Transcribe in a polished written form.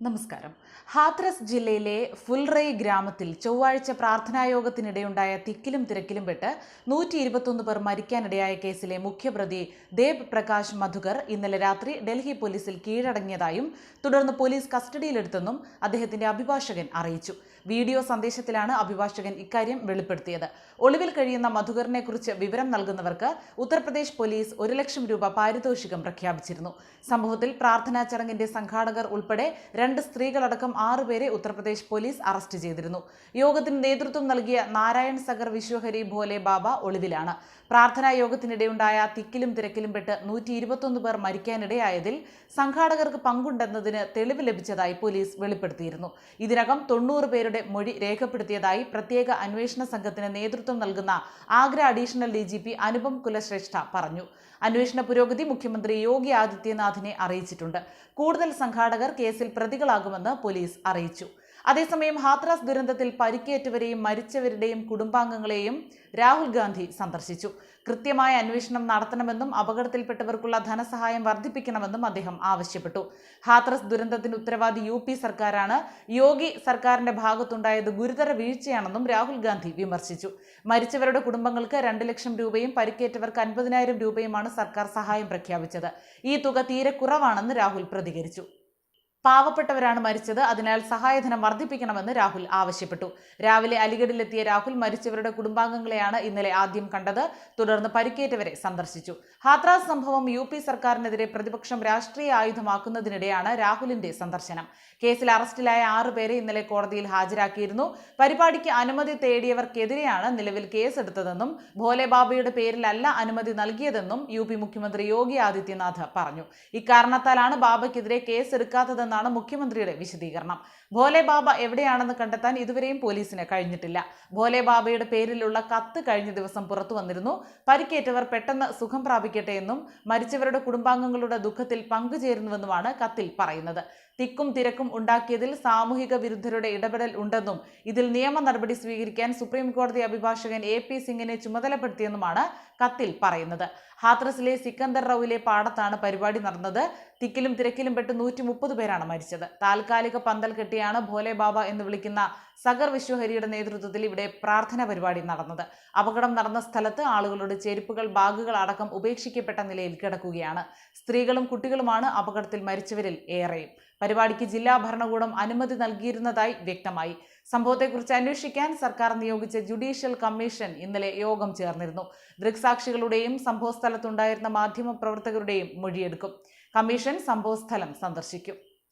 നമസ്കാരം. ഹാത്രസ് ജില്ലയിലെ ഫുൽറൈ ഗ്രാമത്തിൽ ചൊവ്വാഴ്ച പ്രാർത്ഥനായോഗത്തിനിടെയുണ്ടായ തിക്കിലും തിരക്കിലും പെട്ട് 121 പേർ മരിക്കാനിടയായ കേസിലെ മുഖ്യപ്രതി ദേബ് പ്രകാശ് മധുകർ ഇന്നലെ രാത്രി ഡൽഹി പോലീസിൽ കീഴടങ്ങിയതായും തുടർന്ന് പോലീസ് കസ്റ്റഡിയിലെടുത്തെന്നും അദ്ദേഹത്തിന്റെ അഭിഭാഷകൻ അറിയിച്ചു. വീഡിയോ സന്ദേശത്തിലാണ് അഭിഭാഷകൻ ഇക്കാര്യം വെളിപ്പെടുത്തിയത്. ഒളിവിൽ കഴിയുന്ന മധുകറിനെ കുറിച്ച് വിവരം നൽകുന്നവർക്ക് ഉത്തർപ്രദേശ് പോലീസ് 1 ലക്ഷം രൂപ പാരിതോഷികം പ്രഖ്യാപിച്ചിരുന്നു. സംഭവത്തിൽ പ്രാർത്ഥനാ ചടങ്ങിന്റെ സംഘാടകർ ഉൾപ്പെടെ 2 സ്ത്രീകളടക്കം 6 പേരെ ഉത്തർപ്രദേശ് പോലീസ് അറസ്റ്റ് ചെയ്തിരുന്നു. യോഗത്തിന് നേതൃത്വം നൽകിയ നാരായൺ സഗർ വിശ്വഹരി ഭോലെ ബാബ ഒളിവിലാണ്. പ്രാർത്ഥനാ യോഗത്തിനിടെയുണ്ടായ തിക്കിലും തിരക്കിലും പെട്ട് 121 പേർ മരിക്കാനിടയായതിൽ സംഘാടകർക്ക് പങ്കുണ്ടെന്നതിന് തെളിവ് ലഭിച്ചതായി പോലീസ് വെളിപ്പെടുത്തിയിരുന്നു. ഇതിനകം 90 പേരുടെ മൊഴി രേഖപ്പെടുത്തിയതായി പ്രത്യേക അന്വേഷണ സംഘത്തിന് നേതൃത്വം നൽകുന്ന ആഗ്ര അഡീഷണൽ DGP അനുപം കുലശ്രേഷ്ഠ പറഞ്ഞു. അന്വേഷണ പുരോഗതി മുഖ്യമന്ത്രി യോഗി ആദിത്യനാഥിനെ അറിയിച്ചിട്ടുണ്ട്. കൂടുതൽ സംഘാടകർ കേസിൽ പ്രതികളാകുമെന്ന് പോലീസ് അറിയിച്ചു. അതേസമയം ഹാത്രാസ് ദുരന്തത്തിൽ പരിക്കേറ്റവരെയും മരിച്ചവരുടെയും കുടുംബാംഗങ്ങളെയും രാഹുൽ ഗാന്ധി സന്ദർശിച്ചു. കൃത്യമായ അന്വേഷണം നടത്തണമെന്നും അപകടത്തിൽപ്പെട്ടവർക്കുള്ള ധനസഹായം വർദ്ധിപ്പിക്കണമെന്നും അദ്ദേഹം ആവശ്യപ്പെട്ടു. ഹാത്രാസ് ദുരന്തത്തിന് ഉത്തരവാദി UP സർക്കാരാണ്. യോഗി സർക്കാരിന്റെ ഭാഗത്തുണ്ടായത് ഗുരുതര വീഴ്ചയാണെന്നും രാഹുൽ ഗാന്ധി വിമർശിച്ചു. മരിച്ചവരുടെ കുടുംബങ്ങൾക്ക് 2 ലക്ഷം രൂപയും പരിക്കേറ്റവർക്ക് 50,000 രൂപയുമാണ് സർക്കാർ സഹായം പ്രഖ്യാപിച്ചത്. ഈ തുക തീരെ കുറവാണെന്ന് രാഹുൽ പ്രതികരിച്ചു. പാവപ്പെട്ടവരാണ് മരിച്ചത്, അതിനാൽ സഹായധനം വർദ്ധിപ്പിക്കണമെന്ന് രാഹുൽ ആവശ്യപ്പെട്ടു. രാവിലെ അലിഗഡിലെത്തിയ രാഹുൽ മരിച്ചവരുടെ കുടുംബാംഗങ്ങളെയാണ് ഇന്നലെ ആദ്യം കണ്ടത്. തുടർന്ന് പരിക്കേറ്റവരെ സന്ദർശിച്ചു. ഹാത്രാസ് സംഭവം UP സർക്കാരിനെതിരെ പ്രതിപക്ഷം രാഷ്ട്രീയ ആയുധമാക്കുന്നതിനിടെയാണ് രാഹുലിന്റെ സന്ദർശനം. കേസിൽ അറസ്റ്റിലായ 6 പേരെ ഇന്നലെ കോടതിയിൽ ഹാജരാക്കിയിരുന്നു. പരിപാടിക്ക് അനുമതി തേടിയവർക്കെതിരെയാണ് നിലവിൽ കേസെടുത്തതെന്നും ഭോലെ ബാബയുടെ പേരിലല്ല അനുമതി നൽകിയതെന്നും UP മുഖ്യമന്ത്രി യോഗി ആദിത്യനാഥ് പറഞ്ഞു. ഇക്കാരണത്താലാണ് ബാബയ്ക്കെതിരെ കേസെടുക്കാത്തതെന്നാണ് മുഖ്യമന്ത്രിയുടെ വിശദീകരണം. ഭോലെ ബാബ എവിടെയാണെന്ന് കണ്ടെത്താൻ ഇതുവരെയും പോലീസിന് കഴിഞ്ഞിട്ടില്ല. ഭോലെ ബാബയുടെ പേരിലുള്ള കത്ത് കഴിഞ്ഞ ദിവസം പുറത്തു വന്നിരുന്നു. പരിക്കേറ്റവർ പെട്ടെന്ന് സുഖം പ്രാപിക്കട്ടെ എന്നും മരിച്ചവരുടെ കുടുംബാംഗങ്ങളുടെ ദുഃഖത്തിൽ പങ്കുചേരുന്നുവെന്നുമാണ് കത്തിൽ പറയുന്നത്. തിക്കും തിരക്കും ഉണ്ടാക്കിയതിൽ സാമൂഹിക വിരുദ്ധരുടെ ഇടപെടൽ ഉണ്ടെന്നും ഇതിൽ നിയമ നടപടി സ്വീകരിക്കാൻ സുപ്രീം കോടതി അഭിഭാഷകൻ AP സിംഗിനെ ചുമതലപ്പെടുത്തിയെന്നുമാണ് കത്തിൽ പറയുന്നത്. ഹാത്രസിലെ സിക്കന്ദർ റൌവിലെ പാടത്താണ് പരിപാടി നടന്നത്. തിക്കിലും തിരക്കിലും പെട്ട് 130 പേരാണ് മരിച്ചത്. താൽക്കാലിക പന്തൽ കെട്ടിയാണ് ഭോലെ ബാബ എന്ന് വിളിക്കുന്ന സഗർ വിശ്വഹരിയുടെ നേതൃത്വത്തിൽ ഇവിടെ പ്രാർത്ഥന പരിപാടി നടന്നത്. അപകടം നടന്ന സ്ഥലത്ത് ആളുകളുടെ ചെരുപ്പുകൾ, ബാഗുകൾ അടക്കം ഉപേക്ഷിക്കപ്പെട്ട നിലയിൽ കിടക്കുകയാണ്. സ്ത്രീകളും കുട്ടികളുമാണ് അപകടത്തിൽ മരിച്ചവരിൽ ഏറെയും. പരിപാടിക്ക് ജില്ലാ ഭരണകൂടം അനുമതി നൽകിയിരുന്നതായി വ്യക്തമായി. സംഭവത്തെക്കുറിച്ച് അന്വേഷിക്കാൻ സർക്കാർ നിയോഗിച്ച ജുഡീഷ്യൽ കമ്മീഷൻ ഇന്നലെ യോഗം ചേർന്നിരുന്നു. ദൃക്സാക്ഷികളുടെയും സംഭവസ്ഥലത്തുണ്ടായിരുന്ന മാധ്യമപ്രവർത്തകരുടെയും മൊഴിയെടുക്കും. കമ്മീഷൻ സംഭവസ്ഥലം സന്ദർശിക്കും.